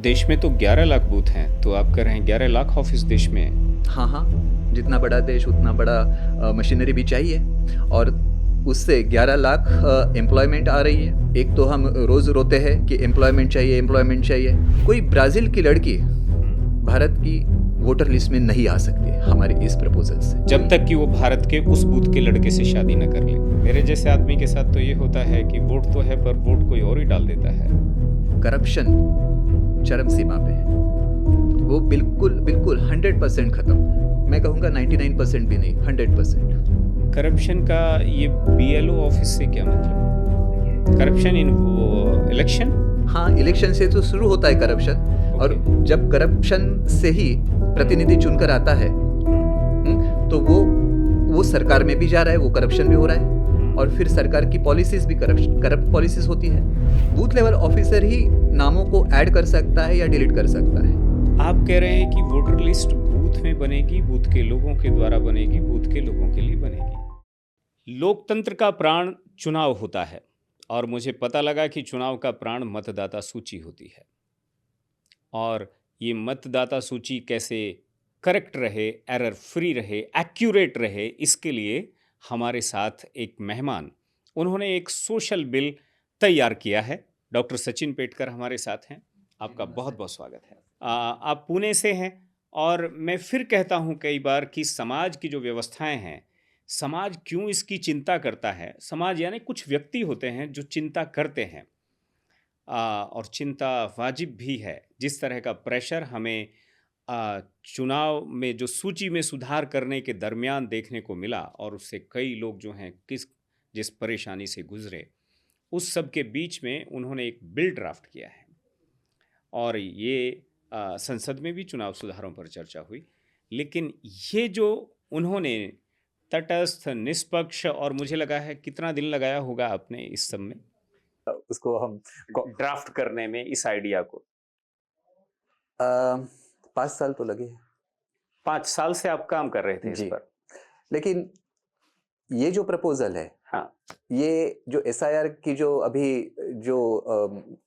देश में तो 11 लाख बूथ हैं, तो आप कह रहे हैं 11 लाख ऑफिस देश में हैं। हाँ, हाँ। जितना बड़ा देश उतना बड़ा मशीनरी भी चाहिए और उससे 11 लाख एम्प्लॉयमेंट आ रही है। एक तो हम रोज़ रोते हैं कि एम्प्लॉयमेंट चाहिए, एम्प्लॉयमेंट चाहिए। कोई ब्राज़ील की लड़की भारत की वोटर लिस्ट में नहीं आ सकती हमारे इस प्रपोज़ल से। जब तक कि वो भारत के उस बूथ के लड़के से शादी न कर ले। मेरे जैसे आदमी के साथ तो ये होता है कि वोट तो है पर वोट कोई और ही डाल देता है। करप्शन चरम सीमा पे है। वो बिल्कुल 100% खत्म। मैं कहूँगा 99% भी नहीं, 100%। करप्शन का ये बीएलओ ऑफिस से क्या मतलब? करप्शन इन वो इलेक्शन? हाँ, इलेक्शन से तो शुरू होता है करप्शन और जब करप्शन से ही प्रतिनिधि चुनकर आता है तो वो सरकार में भी जा रहा है, वो करप्शन भी हो रहा है और फिर सरकार की पॉलिसीज भी करप्ट पॉलिसीज होती है। बूथ लेवल ऑफिसर ही नामों को ऐड कर सकता है या डिलीट कर सकता है। आप कह रहे हैं कि वोटर लिस्ट बूथ में बनेगी, बूथ के लोगों के द्वारा बनेगी, बूथ के लोगों के लिए बनेगी। लोकतंत्र का प्राण चुनाव होता है और मुझे पता लगा कि चुनाव का प्राण मतदाता सूची होती है और ये मतदाता सूची कैसे करेक्ट रहे, एरर फ्री रहे, एक्यूरेट रहे, इसके लिए हमारे साथ एक मेहमान, उन्होंने एक सोशल बिल तैयार किया है। डॉक्टर सचिन पेटकर हमारे साथ हैं। आपका बहुत बहुत स्वागत है। आप पुणे से हैं और मैं फिर कहता हूं कई बार कि समाज की जो व्यवस्थाएं हैं, समाज क्यों इसकी चिंता करता है। समाज यानी कुछ व्यक्ति होते हैं जो चिंता करते हैं और चिंता वाजिब भी है। जिस तरह का प्रेशर हमें चुनाव में जो सूची में सुधार करने के दरमियान देखने को मिला और उससे कई लोग जो हैं जिस परेशानी से गुजरे, उस सब के बीच में उन्होंने एक बिल ड्राफ्ट किया है और ये संसद में भी चुनाव सुधारों पर चर्चा हुई। लेकिन ये जो उन्होंने तटस्थ, निष्पक्ष और मुझे लगा है कितना दिन लगाया होगा आपने इस सब में उसको हम ड्राफ्ट करने में, इस आइडिया को? 5 साल तो लगे। 5 साल से आप काम कर रहे थे इस जी, पर? लेकिन ये जो प्रपोजल है, हाँ, ये जो एसआईआर की जो अभी जो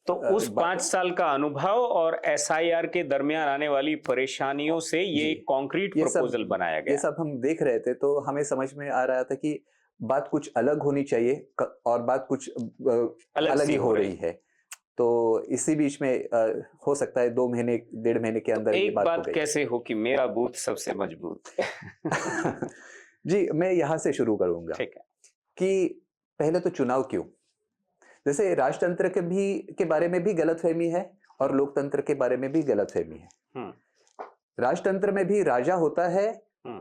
तो उस 5 साल का अनुभव और एसआईआर के दरमियान आने वाली परेशानियों से ये एक कॉन्क्रीट प्रपोजल बनाया ये गया। सब हम देख रहे थे तो हमें समझ में आ रहा था कि बात कुछ अलग होनी चाहिए और बात कुछ अलग सी ही हो हो रही रही है। तो इसी बीच में हो सकता है 2 महीने 1.5 महीने के तो अंदर ये एक बात हो बात गई। कैसे हो कि मेरा बूथ सबसे मजबूत है? जी, मैं यहाँ से शुरू करूँगा ठीक है। कि पहले तो चुनाव क्यों? जैसे राजतंत्र के बारे में भी गलतफहमी है और लोकतंत्र के बारे में भी गलतफहमी है। हुँ, राजतंत्र में भी राजा होता है हुँ,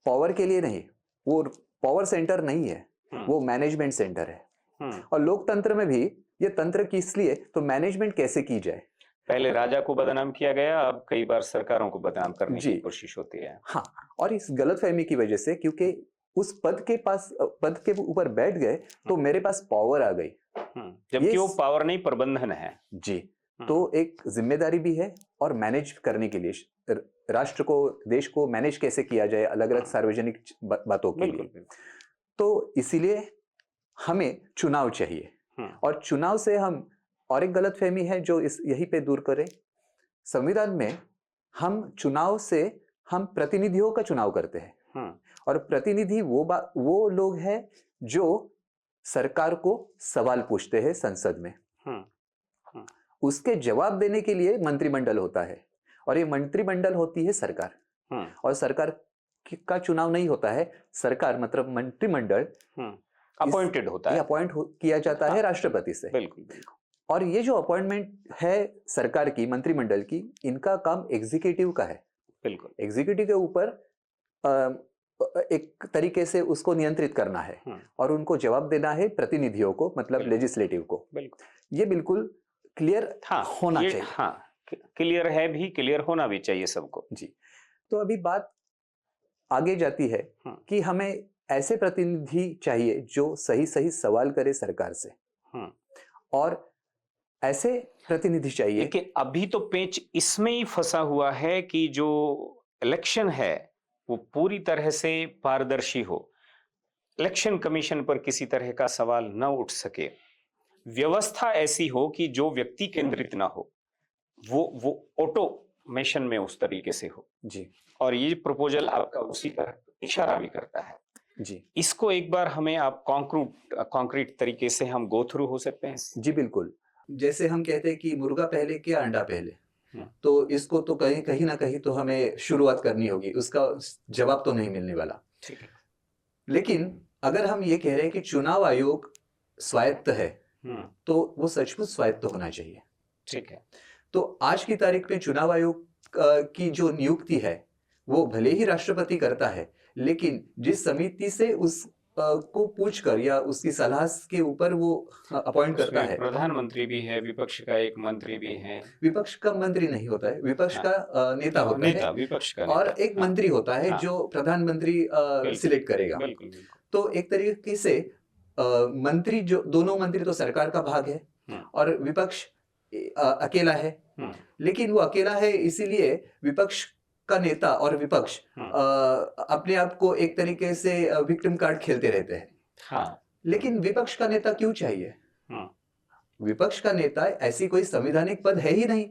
पावर के लिए नहीं, वो पावर सेंटर नहीं है, हुँ, वो मैनेजमेंट सेंटर है। हुँ। और लोकतंत्र में भी ये तंत्र किस लिए, तो मैनेजमेंट कैसे की जाए। पहले राजा को बदनाम किया गया, अब कई बार सरकारों को बदनाम करने की जी, कोशिश होती है। हाँ। और इस गलतफहमी की वजह से क्योंकि उस पद के ऊपर बैठ गए तो मेरे पास पावर आ गई। जबकि वो ये पावर नहीं, प्रबंधन है। जी, तो एक जिम्मेदारी भी है और मैनेज करने के लिए राष्ट्र को, देश को मैनेज कैसे किया जाए अलग अलग सार्वजनिक बातों के बिल्कुल, लिए। बिल्कुल। तो इसीलिए हमें चुनाव चाहिए और चुनाव से हम, और एक गलतफहमी है जो इस यहीं पे दूर करें। संविधान में हम चुनाव से हम प्रतिनिधियों का चुनाव करते हैं और प्रतिनिधि वो लोग हैं जो सरकार को सवाल पूछते हैं संसद में। उसके जवाब देने के लिए मंत्रिमंडल होता है और ये मंत्रिमंडल होती है सरकार। और सरकार का चुनाव नहीं होता है, सरकार मतलब मंत्रिमंडल अपॉइंटेड होता ये है। अपॉइंट किया जाता है राष्ट्रपति से। बिल्कुल, बिल्कुल। और ये जो अपॉइंटमेंट है सरकार की, मंत्रिमंडल की, इनका काम एग्जीक्यूटिव का है। बिल्कुल। एग्जीक्यूटिव के ऊपर एक तरीके से उसको नियंत्रित करना है और उनको जवाब देना है प्रतिनिधियों को, मतलब लेजिस्लेटिव को। बिल्कुल। ये बिल्कुल क्लियर होना चाहिए। हाँ, क्लियर है भी, क्लियर होना भी चाहिए सबको। जी, तो अभी बात आगे जाती है कि हमें ऐसे प्रतिनिधि चाहिए जो सही सही सवाल करे सरकार से और ऐसे प्रतिनिधि चाहिए। लेकिन अभी तो पेच इसमें ही फंसा हुआ है कि जो इलेक्शन है वो पूरी तरह से पारदर्शी हो, इलेक्शन कमीशन पर किसी तरह का सवाल न उठ सके, व्यवस्था ऐसी हो कि जो व्यक्ति केंद्रित ना हो, वो ऑटोमेशन में उस तरीके से हो जी और ये प्रपोजल आपका उसी तरह इशारा भी करता है। जी इसको एक बार हमें आप कॉन्क्रीट तरीके से हम गो थ्रू हो सकते हैं। जी बिल्कुल। जैसे हम कहते हैं कि मुर्गा पहले कि अंडा पहले, हम्म, तो इसको तो कहीं कहीं ना कहीं तो हमें शुरुआत करनी होगी, उसका जवाब तो नहीं मिलने वाला। ठीक है। लेकिन अगर हम ये कह रहे हैं कि चुनाव आयोग स्वायत्त है, तो वो सचमुच स्वायत्त होना चाहिए। ठीक है। तो आज की तारीख में चुनाव आयोग की जो नियुक्ति है वो भले ही राष्ट्रपति करता है, लेकिन जिस समिति से उस को पूछकर या उसकी सलाह के ऊपर वो अपॉइंट करता उसमें है, प्रधानमंत्री भी है, विपक्ष का एक मंत्री भी है। विपक्ष का मंत्री नहीं होता है, विपक्ष हाँ, का नेता होता नेता, है, विपक्ष का और नेता। एक हाँ, मंत्री होता है हाँ, जो प्रधानमंत्री बिल्कुल, सिलेक्ट करेगा। बिल्कुल बिल्कुल। तो एक तरीके से मंत्री, जो दोनों मंत्री तो सरकार का भाग है और विपक्ष अकेला है, लेकिन वो अकेला है इसीलिए विपक्ष का नेता और विपक्ष अपने आप को एक तरीके से विक्टिम कार्ड खेलते रहते हैं। हाँ, लेकिन विपक्ष का नेता क्यों चाहिए? हाँ, विपक्ष का नेता ऐसी कोई संवैधानिक पद है ही नहीं,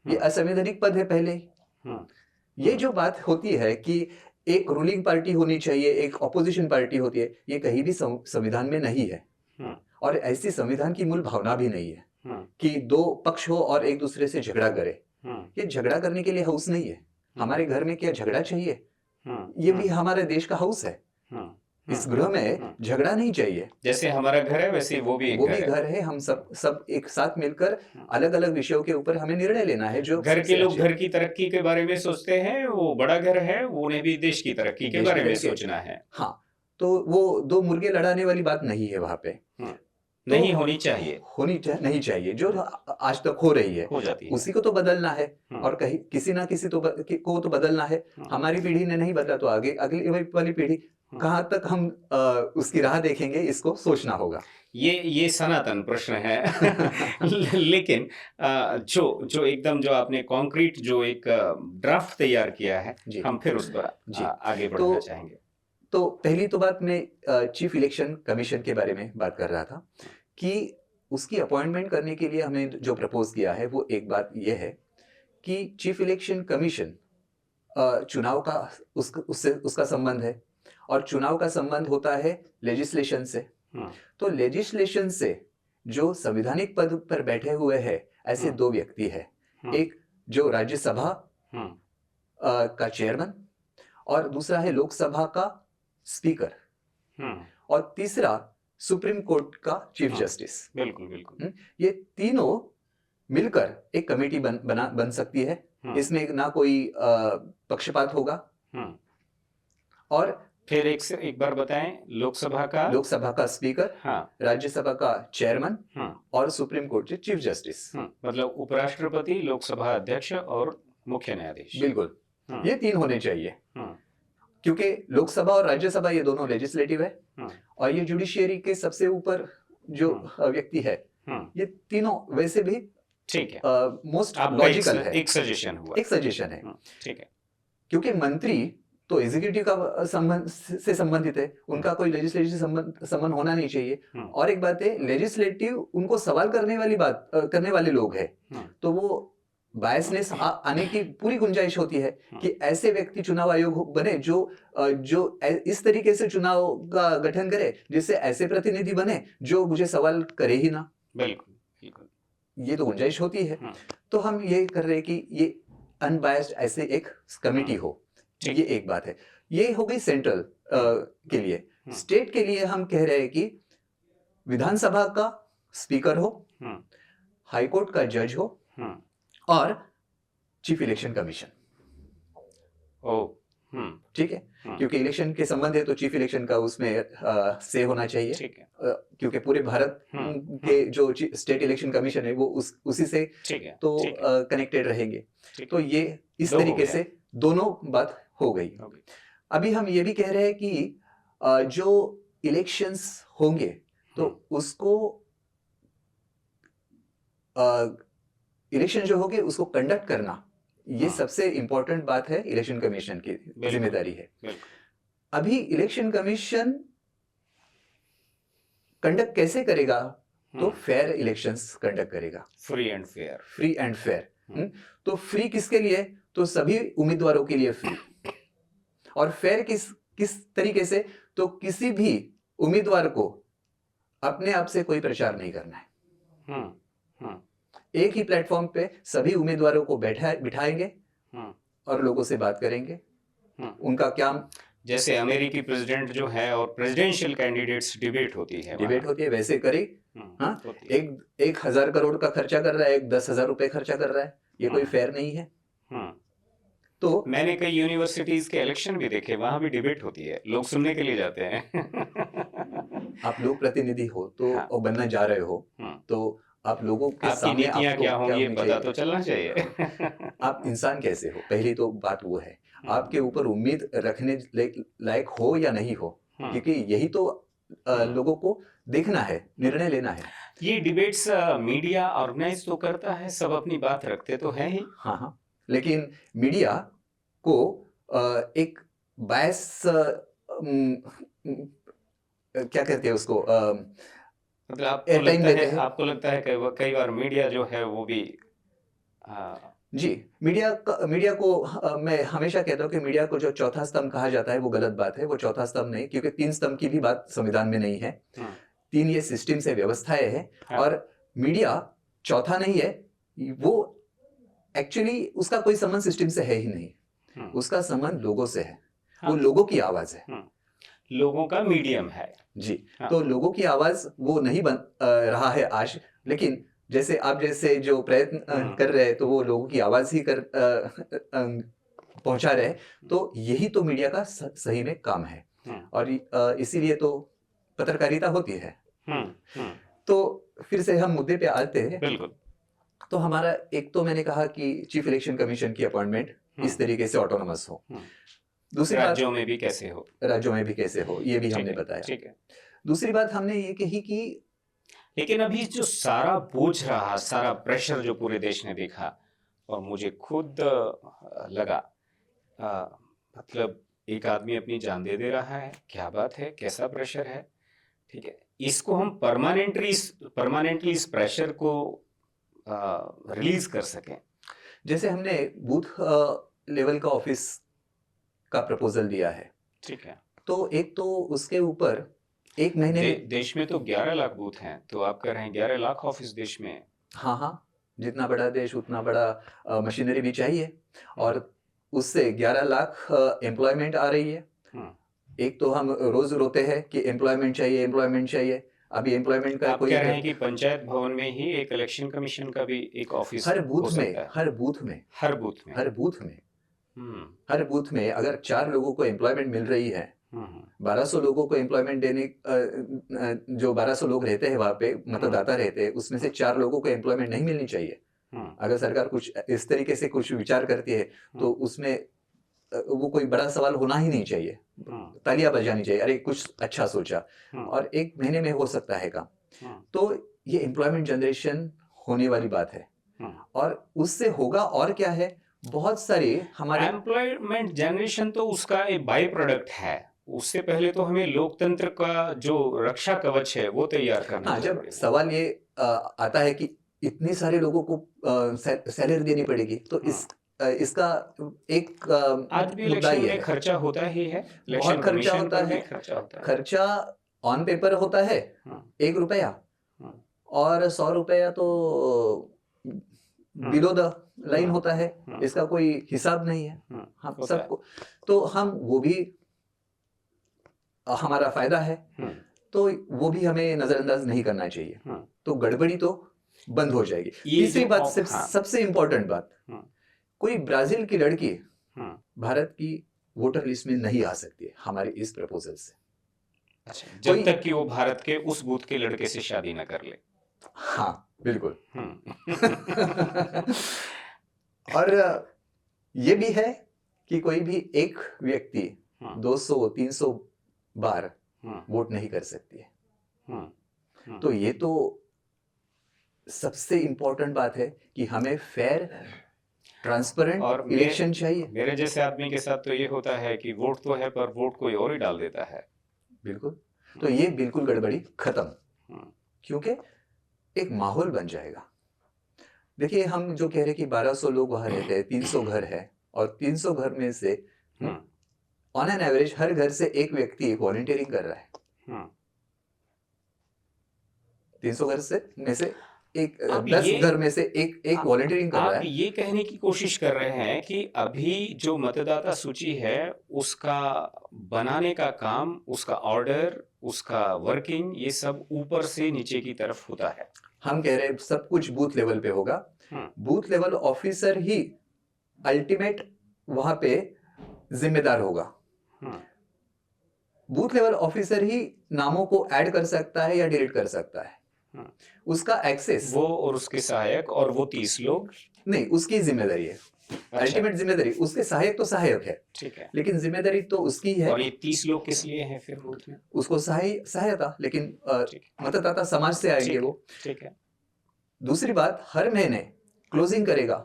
ये असंवैधानिक पद है पहले ही। ये जो बात होती है कि एक रूलिंग पार्टी होनी चाहिए, एक ऑपोजिशन पार्टी होती है, ये कहीं भी संविधान में नहीं है और ऐसी संविधान की मूल भावना भी नहीं है कि दो पक्ष हो और एक दूसरे से झगड़ा करे। ये झगड़ा करने के लिए हाउस नहीं है। हमारे घर में क्या झगड़ा चाहिए? ये भी हमारे देश का हाउस है। इस गृह में झगड़ा नहीं चाहिए। जैसे हमारा घर है वैसे वो भी घर है। हम सब एक साथ मिलकर अलग अलग विषयों के ऊपर हमें निर्णय लेना है। जो घर के लोग घर की तरक्की के बारे में सोचते हैं, वो बड़ा घर है, उन्हें भी देश की तरक्की के बारे में सोचना है। हाँ, तो वो दो मुर्गे लड़ाने वाली बात नहीं है वहां पे, नहीं होनी चाहिए, नहीं चाहिए। जो आज तक हो रही है, हो जाती है, उसी को तो बदलना है और कहीं किसी ना किसी को तो बदलना है। हमारी पीढ़ी ने नहीं बदला तो आगे अगली वाली पीढ़ी कहाँ तक हम उसकी राह देखेंगे, इसको सोचना होगा। ये सनातन प्रश्न है। लेकिन जो एकदम जो आपने कॉन्क्रीट जो एक ड्राफ्ट तैयार किया है, हम फिर उस पर आगे बढ़ना चाहेंगे। तो पहली तो बात मैं चीफ इलेक्शन कमीशन के बारे में बात कर रहा था कि उसकी अपॉइंटमेंट करने के लिए हमें जो प्रपोज किया है वो एक बात ये है कि चीफ इलेक्शन कमीशन चुनाव का उसका संबंध है और चुनाव का संबंध होता है लेजिस्लेशन से। तो लेजिस्लेशन से जो संवैधानिक पद पर बैठे हुए हैं ऐसे दो व्यक्ति है, एक जो राज्यसभा का चेयरमैन और दूसरा है लोकसभा का स्पीकर और तीसरा सुप्रीम कोर्ट का चीफ जस्टिस। बिल्कुल बिल्कुल। ये तीनों मिलकर एक कमेटी बन सकती है। इसमें ना कोई पक्षपात होगा। और फिर एक बार बताएं, लोकसभा का स्पीकर, राज्यसभा का चेयरमैन और सुप्रीम कोर्ट के चीफ जस्टिस, मतलब उपराष्ट्रपति, लोकसभा अध्यक्ष और मुख्य न्यायाधीश। बिल्कुल, ये तीन होने चाहिए क्योंकि लोकसभा और राज्यसभा ये दोनों लेजिस्लेटिव है और ये जुडिशियरी के सबसे ऊपर जो व्यक्ति है, ये तीनों वैसे भी ठीक है, मोस्ट लॉजिकल है। एक सजेशन है। ठीक है, क्योंकि मंत्री तो एग्जीक्यूटिव का से संबंधित है, उनका कोई लेजिस्लेटिव संबंध होना नहीं चाहिए। और एक बात है, लेजिस्लेटिव उनको सवाल करने वाले लोग हैं, तो वो बायसनेस आने की पूरी गुंजाइश होती है कि ऐसे व्यक्ति चुनाव आयोग बने जो इस तरीके से चुनाव का गठन करे जिससे ऐसे प्रतिनिधि बने जो मुझे सवाल करे ही ना। बिल्कुल बिल्कुल, ये तो गुंजाइश होती है। तो हम ये कर रहे हैं कि ये अनबायस्ड ऐसे एक कमेटी हो। ये एक बात है। ये हो गई सेंट्रल के लिए। स्टेट के लिए हम कह रहे हैं कि विधानसभा का स्पीकर हो, हाईकोर्ट का जज हो और चीफ इलेक्शन कमीशन। ठीक है, क्योंकि इलेक्शन के संबंध है तो चीफ इलेक्शन का उसमें से होना चाहिए। ठीक है, क्योंकि पूरे भारत के जो स्टेट इलेक्शन कमीशन है वो उसी से तो कनेक्टेड रहेंगे। तो ये इस तरीके से दोनों बात हो गई। अभी हम ये भी कह रहे हैं कि जो इलेक्शंस होंगे तो उसको इलेक्शन जो होंगे उसको कंडक्ट करना, ये सबसे इंपॉर्टेंट बात है, इलेक्शन कमीशन की जिम्मेदारी है। अभी इलेक्शन कमीशन कंडक्ट कैसे करेगा? तो फेयर इलेक्शंस कंडक्ट करेगा, फ्री एंड फेयर। तो फ्री किसके लिए? तो सभी उम्मीदवारों के लिए फ्री। और फेयर किस तरीके से? तो किसी भी उम्मीदवार को अपने आप से कोई प्रचार नहीं करना है। एक ही प्लेटफॉर्म पे सभी उम्मीदवारों को बिठाएंगे और लोगों से बात करेंगे। उनका क्या, जैसे अमेरिकी प्रेसिडेंट जो है और प्रेसिडेंशियल कैंडिडेट्स डिबेट होती है वैसे करे। हाँ, एक 1,000 करोड़ का खर्चा कर रहा है, एक 10,000 रुपए खर्चा कर रहा है, ये कोई फेयर नहीं है। तो मैंने कई यूनिवर्सिटीज के इलेक्शन भी देखे, वहां भी डिबेट होती है, लोग सुनने के लिए जाते हैं। आप लोग प्रतिनिधि हो तो और बनना जा रहे हो, तो आप लोगों के सामने नीतियां क्या होंगी पता तो चलना चाहिए। आप इंसान कैसे हो, पहली तो बात वो है। आपके ऊपर उम्मीद रखने लायक हो या नहीं हो, क्योंकि यही तो लोगों को देखना है, निर्णय लेना है। ये डिबेट्स मीडिया ऑर्गेनाइज तो करता है, सब अपनी बात रखते तो है ही। हाँ, लेकिन मीडिया को एक बायस, क्या कहते हैं उसको, मतलब आपको लगता है कई बार मीडिया जो है वो भी जी, मीडिया को मैं हमेशा कहता हूँ कि मीडिया को जो चौथा स्तंभ कहा जाता है वो गलत बात है। वो चौथा स्तंभ नहीं, क्योंकि 3 स्तंभ की भी बात संविधान में नहीं है। 3 ये सिस्टम से व्यवस्थाएं है, और मीडिया चौथा नहीं है। वो एक्चुअली उसका कोई संबंध सिस्टम से है ही नहीं, उसका संबंध लोगों से है। वो लोगों की आवाज है, लोगों का मीडियम है जी। तो लोगों की आवाज वो नहीं बन रहा है आज, लेकिन जैसे आप जैसे जो प्रयत्न कर रहे हैं, तो वो लोगों की आवाज ही कर पहुंचा रहे। तो यही तो मीडिया का सही में काम है, और इसीलिए तो पत्रकारिता होती है। तो फिर से हम मुद्दे पे आते हैं। बिल्कुल। तो हमारा एक तो मैंने कहा कि चीफ इलेक्शन कमीशन की अपॉइंटमेंट इस तरीके से ऑटोनोमस हो। दूसरी बात, राज्यों में भी कैसे हो, ये भी हमने बताया। ठीक है। दूसरी बात हमने ये कही कि लेकिन अभी जो सारा बोझ रहा, सारा प्रेशर जो पूरे देश ने देखा, और मुझे खुद लगा, मतलब एक आदमी अपनी जान दे रहा है, क्या बात है, कैसा प्रेशर है। ठीक है, इसको हम परमानेंटली इस प्रेशर को रिलीज कर सकें। जैसे हमने बूथ लेवल का ऑफिस का प्रपोजल दिया है, ठीक है। तो एक तो उसके ऊपर एक महीने देश में तो 11 लाख बूथ हैं, तो आप कह रहे हैं 11 लाख ऑफिस देश में। हाँ, जितना बड़ा देश उतना बड़ा मशीनरी भी चाहिए, और उससे 11 लाख एम्प्लॉयमेंट आ रही है। एक तो हम रोज रोते हैं कि एम्प्लॉयमेंट चाहिए। अभी एम्प्लॉयमेंट का कोई कह रहे हैं कि पंचायत भवन में ही एक इलेक्शन कमिश्नर का भी एक ऑफिस हर बूथ में अगर 4 लोगों को एम्प्लॉयमेंट मिल रही है, 1200 लोगों को एम्प्लॉयमेंट देने, जो 1200 लोग रहते हैं वहां पे, मतदाता रहते हैं, उसमें से 4 लोगों को एम्प्लॉयमेंट नहीं मिलनी चाहिए। अगर सरकार कुछ इस तरीके से कुछ विचार करती है, तो उसमें वो कोई बड़ा सवाल होना ही नहीं चाहिए, तालियां बजानी चाहिए, अरे कुछ अच्छा सोचा, और 1 महीने में हो सकता है काम। तो ये एम्प्लॉयमेंट जनरेशन होने वाली बात है, और उससे होगा और क्या है, बहुत सारे हमारे एम्प्लॉयमेंट जनरेशन तो उसका एक बाई प्रोडक्ट है। उससे पहले तो हमें लोकतंत्र का जो रक्षा कवच है वो तैयार करना है। जब सवाल ये आता है कि इतने सारे लोगों को सैलरी देनी पड़ेगी, तो इसका एक आज भी इलेक्शन में खर्चा होता ही है, बहुत खर्चा होता है। खर्चा ऑन पेपर होता है 1 रुपया, और 100 रुपया तो बिलो द लाइन होता है, इसका कोई हिसाब नहीं है। हम सबको, तो हम वो भी हमारा फायदा है, तो वो भी हमें नजरअंदाज नहीं करना चाहिए। तो गड़बड़ी तो बंद हो जाएगी। तीसरी बात, सबसे इंपॉर्टेंट बात, कोई ब्राजील की लड़की भारत की वोटर लिस्ट में नहीं आ सकती है हमारे इस प्रपोजल से। अच्छा, जब तक कि वो भारत के उस बूथ के लड़के से शादी न कर ले। हाँ, बिल्कुल। और ये भी है कि कोई भी एक व्यक्ति 200-300 बार वोट नहीं कर सकती है। तो ये तो सबसे इंपॉर्टेंट बात है कि हमें फेयर, ट्रांसपेरेंट और इलेक्शन चाहिए। मेरे जैसे आदमी के साथ तो ये होता है कि वोट तो है, पर वोट कोई और ही डाल देता है। बिल्कुल। तो ये बिल्कुल गड़बड़ी खत्म, क्योंकि एक माहौल बन जाएगा। देखिए, हम जो कह रहे हैं कि 1200 लोग वहां रहते हैं, 300 घर है, और 300 घर में से ऑन एन एवरेज हर घर से एक व्यक्ति वॉलंटियरिंग कर रहा है। 300 घर से में से एक 10 घर में से एक वॉलंटियरिंग कर रहा आप है। ये कहने की कोशिश कर रहे हैं कि अभी जो मतदाता सूची है उसका बनाने का काम, उसका ऑर्डर, उसका वर्किंग, ये सब ऊपर से नीचे की तरफ होता है। हम कह रहे हैं सब कुछ बूथ लेवल पे होगा। बूथ लेवल ऑफिसर ही अल्टीमेट वहां पे जिम्मेदार होगा। बूथ लेवल ऑफिसर ही नामों को ऐड कर सकता है या डिलीट कर सकता है। उसका एक्सेस वो और उसके सहायक और वो 30 लोग नहीं, उसकी जिम्मेदारी है। अल्टीमेट जिम्मेदारी उसके सहायक तो सहायक है, ठीक है, लेकिन जिम्मेदारी तो उसकी है। और ये 30 लोग किस लिए हैं फिर बूथ में? उसको सहायता, लेकिन मतदाता समाज से आएंगे वो। ठीक है। दूसरी बात, हर महीने क्लोजिंग करेगा,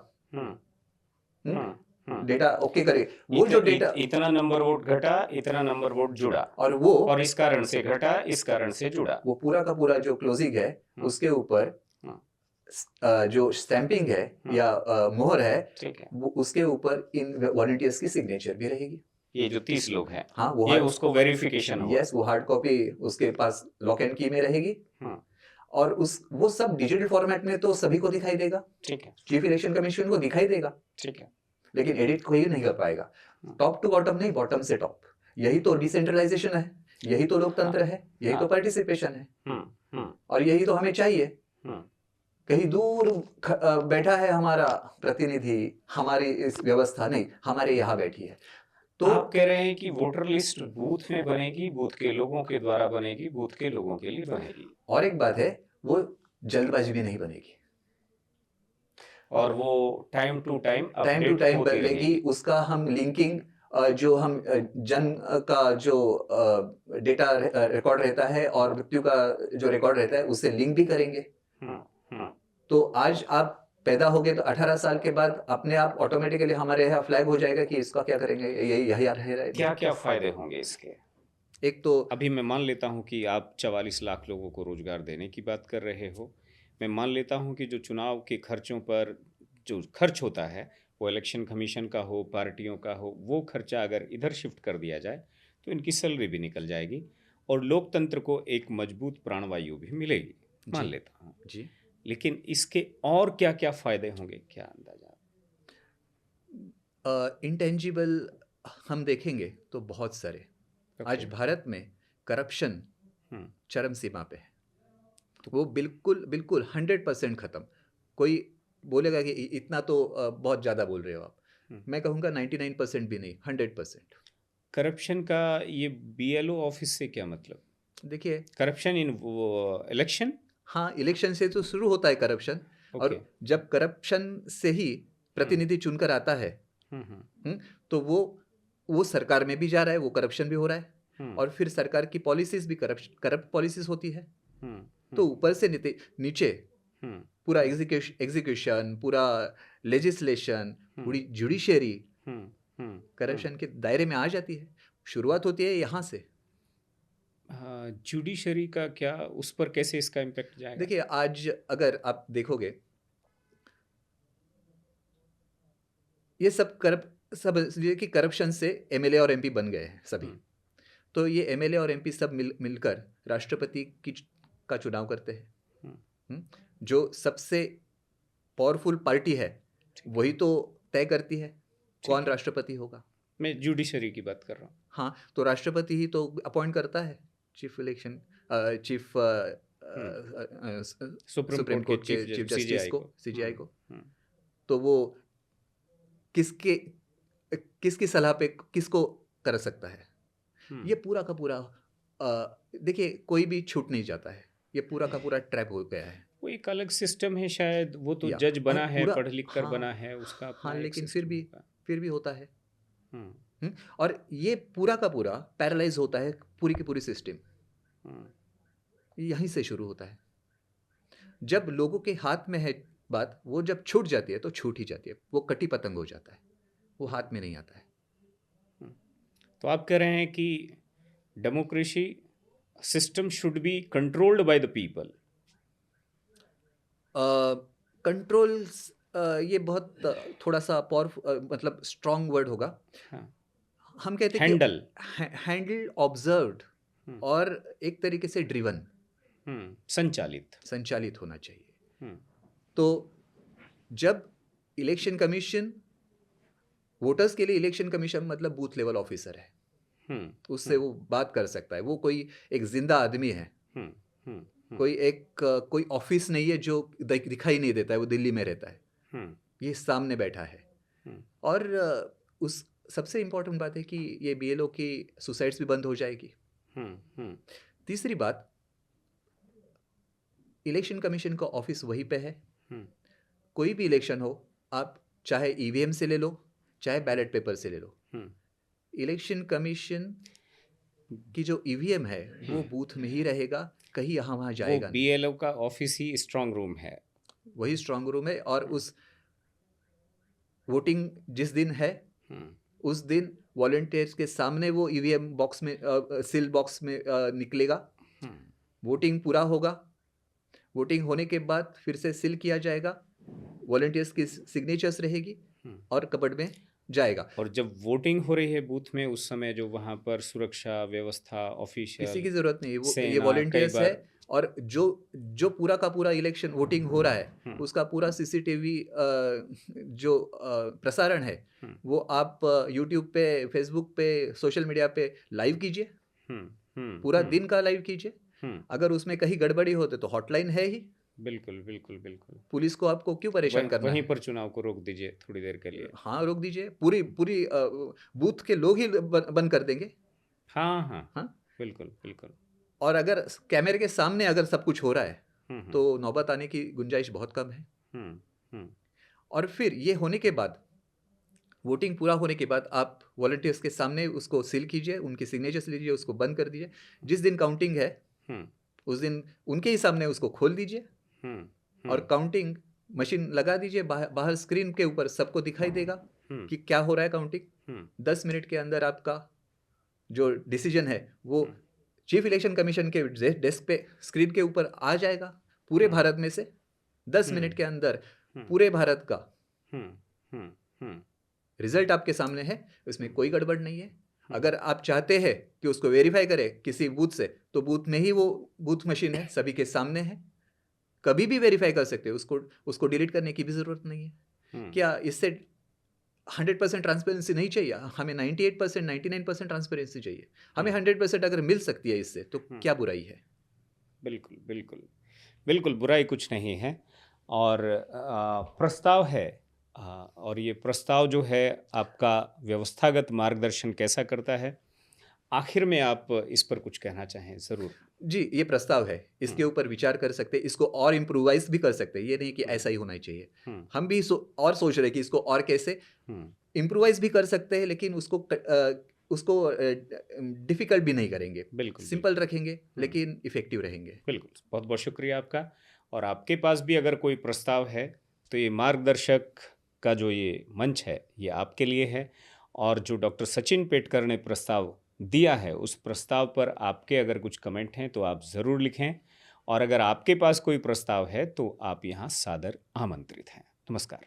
डेटा ओके करे। वो जो डेटा इतना नंबर वोट घटा, इतना नंबर वोट जुड़ा, और इस कारण से घटा, इस कारण से जुड़ा, वो पूरा का पूरा जो क्लोजिंग है उसके ऊपर जो स्टैंपिंग है या मोहर है, ठीक है, वो उसके ऊपर इन वॉलंटियर्स की सिग्नेचर भी रहेगी। ये जो 30 लोग हैं, हाँ, वो ये उसको वेरिफिकेशन होगा। यस, वो हार्ड कॉपी उसके पास लॉक एंड की में रहेगी, और वो सब डिजिटल फॉर्मेट में तो सभी को दिखाई देगा। ठीक है, चीफ इलेक्शन कमीशन को दिखाई देगा। ठीक है, लेकिन एडिट कोई नहीं कर पाएगा। टॉप टू बॉटम नहीं, बॉटम से टॉप। यही तो डिसेंट्रलाइजेशन है, यही तो लोकतंत्र है, यही तो पार्टिसिपेशन है, और यही तो हमें चाहिए। कहीं दूर बैठा है हमारा प्रतिनिधि, हमारी इस व्यवस्था नहीं, हमारे यहाँ बैठी है। तो आप कह रहे हैं कि वोटर लिस्ट बूथ में बनेगी, बूथ के लोगों के द्वारा बनेगी, बूथ के लोगों के लिए बनेगी। और एक बात है, वो जल्दबाजी में नहीं बनेगी, और वो टाइम टू टाइम बनेगी। उसका हम लिंकिंग, जो हम जन का जो डेटा रिकॉर्ड रहता है और मृत्यु का जो रिकॉर्ड रहता है उससे लिंक भी करेंगे। तो आज आप पैदा हो गए तो 18 साल के बाद अपने आप ऑटोमेटिकली हमारे यहाँ फ्लैग हो जाएगा कि इसका क्या करेंगे, यही रहे। क्या क्या फायदे होंगे इसके? एक तो अभी मैं मान लेता हूं कि आप 44 लाख लोगों को रोजगार देने की बात कर रहे हो। मैं मान लेता हूं कि जो चुनाव के खर्चों पर जो खर्च होता है वो इलेक्शन कमीशन का हो, पार्टियों का हो, वो खर्चा अगर इधर शिफ्ट कर दिया जाए तो इनकी सैलरी भी निकल जाएगी और लोकतंत्र को एक मजबूत प्राणवायु भी मिलेगी, मान लेता हूँ जी। लेकिन इसके और क्या क्या फायदे होंगे, क्या अंदाजा? इंटेंजिबल हम देखेंगे तो बहुत सारे। आज भारत में करप्शन चरम सीमा पे है, वो बिल्कुल 100% खत्म। कोई बोलेगा कि इतना तो बहुत ज़्यादा बोल रहे हो आप, मैं कहूँगा 99% भी नहीं, 100%। करप्शन का ये BLO ऑफिस से क्या मतलब? देखिए, करप्शन इन इलेक्शन, हाँ, इलेक्शन से तो शुरू होता है करप्शन, और जब करप्शन से ही प्रतिनिधि चुनकर आता है तो वो सरकार में भी जा रहा है, वो करप्शन भी हो रहा है, और फिर सरकार की पॉलिसीज भी करप्ट पॉलिसीज होती है। तो ऊपर से नीचे पूरा एग्जीक्यूशन, पूरा लेजिस्लेशन, पूरी जुडिशरी करप्शन के दायरे में आ जाती है। शुरुआत होती है यहाँ से। जुडिशरी का क्या, उस पर कैसे इसका इम्पैक्ट जाएगा? देखिए, आज अगर आप देखोगे ये सब कि करप्शन से MLA और MP बन गए हैं सभी। तो ये MLA और MP सब मिलकर राष्ट्रपति का चुनाव करते हैं। जो सबसे पावरफुल पार्टी है वही तो तय करती है कौन राष्ट्रपति होगा। मैं जुडिशरी की बात कर रहा हूँ। हाँ, तो राष्ट्रपति ही तो अपॉइंट करता है चीफ सुप्रीम कोर्ट के चीफ जस्टिस को, CJI को। तो वो किसकी सलाह पे किसको कर सकता है, ये पूरा का पूरा देखिए, कोई भी छूट नहीं जाता है, ये पूरा का पूरा ट्रैप हो गया है। वो एक अलग सिस्टम है शायद, वो तो जज बना है, पढ़ लिख कर बना है उसका। हाँ, लेकिन फिर भी होता है। और ये पूरा का पूरा पैरालाइज होता है, पूरी की पूरी सिस्टम यहीं से शुरू होता है। जब लोगों के हाथ में है बात, वो जब छूट जाती है तो छूट ही जाती है, वो कटी पतंग हो जाता है, वो हाथ में नहीं आता है। तो आप कह रहे हैं कि democracy system should be controlled by the people. Controls ये बहुत थोड़ा सा पावरफुल मतलब स्ट्रॉन्ग वर्ड होगा। हाँ, हम कहते हैं हैंडल। कि हैंडल, ऑब्जर्व्ड और एक तरीके से ड्रिवन, संचालित। संचालित होना चाहिए। हम्म, तो जब इलेक्शन कमीशन, वोटर्स के लिए इलेक्शन कमीशन मतलब बूथ लेवल ऑफिसर है, उससे वो बात कर सकता है। वो कोई एक जिंदा आदमी है, कोई ऑफिस नहीं है जो दिखाई नहीं देता है, वो दिल्ली में रहता है, ये सामने बैठा है। और उस सबसे इम्पोर्टेंट बात है कि ये बीएलओ की सुसाइड्स भी बंद हो जाएगी। तीसरी बात, इलेक्शन कमीशन का ऑफिस वहीं पे है। कोई भी इलेक्शन हो, आप चाहे ईवीएम से ले लो, चाहे बैलेट पेपर से ले लो, इलेक्शन कमीशन की जो ईवीएम है वो बूथ में ही रहेगा, कहीं यहाँ वहाँ जाएगा नहीं। बीएलओ का ऑफिस ही स्ट्रांग रूम है, वही स्ट्रांग रूम है। और उस वोटिंग जिस दिन है, उस दिन वॉलंटियर्स के सामने वो ईवीएम बॉक्स में सील बॉक्स में निकलेगा। वोटिंग पूरा होगा, वोटिंग होने के बाद फिर से सील किया जाएगा, वॉलंटियर्स की सिग्नेचर्स रहेगी और कबर्ड में जाएगा। और जब वोटिंग हो रही है बूथ में, उस समय जो वहाँ पर सुरक्षा व्यवस्था, ऑफिशियल, किसी की जरूरत नहीं, वो ये वॉलंटियर्स है। और जो पूरा का पूरा इलेक्शन वोटिंग हो रहा है, उसका पूरा सीसीटीवी जो प्रसारण है, वो आप यूट्यूब पे, फेसबुक पे, सोशल मीडिया पे लाइव कीजिए, पूरा दिन का लाइव कीजिए। अगर उसमें कहीं गड़बड़ी होते तो हॉटलाइन है ही। बिल्कुल बिल्कुल बिल्कुल। पुलिस को आपको क्यों परेशान करना है? वहीं पर चुनाव को रोक दीजिए थोड़ी देर के लिए। हाँ, रोक दीजिए। पूरी बूथ के लोग ही बंद कर देंगे। हाँ हाँ हाँ, बिल्कुल बिल्कुल। और अगर कैमरे के सामने अगर सब कुछ हो रहा है तो नौबत आने की गुंजाइश बहुत कम है। और फिर ये होने के बाद, वोटिंग पूरा होने के बाद, आप वॉलंटियर्स के सामने उसको सील कीजिए, उनकी सिग्नेचर्स लीजिए, उसको बंद कर दीजिए। जिस दिन काउंटिंग है उस दिन उनके ही सामने उसको खोल दीजिए और काउंटिंग मशीन लगा दीजिए। बाहर स्क्रीन के ऊपर सबको दिखाई देगा कि क्या हो रहा है काउंटिंग। 10 मिनट के अंदर आपका जो डिसीजन है वो चीफ इलेक्शन कमीशन के डेस्क पे स्क्रीन के ऊपर आ जाएगा। पूरे भारत में से 10 मिनट के अंदर पूरे भारत का रिजल्ट आपके सामने है, उसमें कोई गड़बड़ नहीं है। अगर आप चाहते हैं कि उसको वेरीफाई करें किसी बूथ से, तो बूथ में ही वो बूथ मशीन है, सभी के सामने है, कभी भी वेरीफाई कर सकते हैं। उसको डिलीट करने की भी जरूरत नहीं है। क्या इससे 100% ट्रांसपेरेंसी नहीं चाहिए? हमें 98%, 99% ट्रांसपेरेंसी चाहिए। हमें 100% अगर मिल सकती है इससे, तो क्या बुराई है? बिल्कुल बिल्कुल बिल्कुल, बुराई कुछ नहीं है। और प्रस्ताव है, और ये प्रस्ताव जो है आपका व्यवस्थागत मार्गदर्शन कैसा करता है? आखिर में आप इस पर कुछ कहना चाहें ज़रूर। जी, ये प्रस्ताव है, इसके ऊपर विचार कर सकते हैं, इसको और इम्प्रूवाइज भी कर सकते हैं। ये नहीं कि ऐसा ही होना चाहिए। हम भी और सोच रहे हैं कि इसको और कैसे इम्प्रूवाइज भी कर सकते हैं, लेकिन उसको डिफिकल्ट भी नहीं करेंगे। बिल्कुल, सिंपल रखेंगे लेकिन इफेक्टिव रहेंगे। बिल्कुल, बहुत बहुत शुक्रिया आपका। और आपके पास भी अगर कोई प्रस्ताव है तो ये मार्गदर्शक का जो ये मंच है ये आपके लिए है। और जो डॉक्टर सचिन पेटकर ने प्रस्ताव दिया है, उस प्रस्ताव पर आपके अगर कुछ कमेंट हैं तो आप ज़रूर लिखें। और अगर आपके पास कोई प्रस्ताव है तो आप यहाँ सादर आमंत्रित हैं। नमस्कार।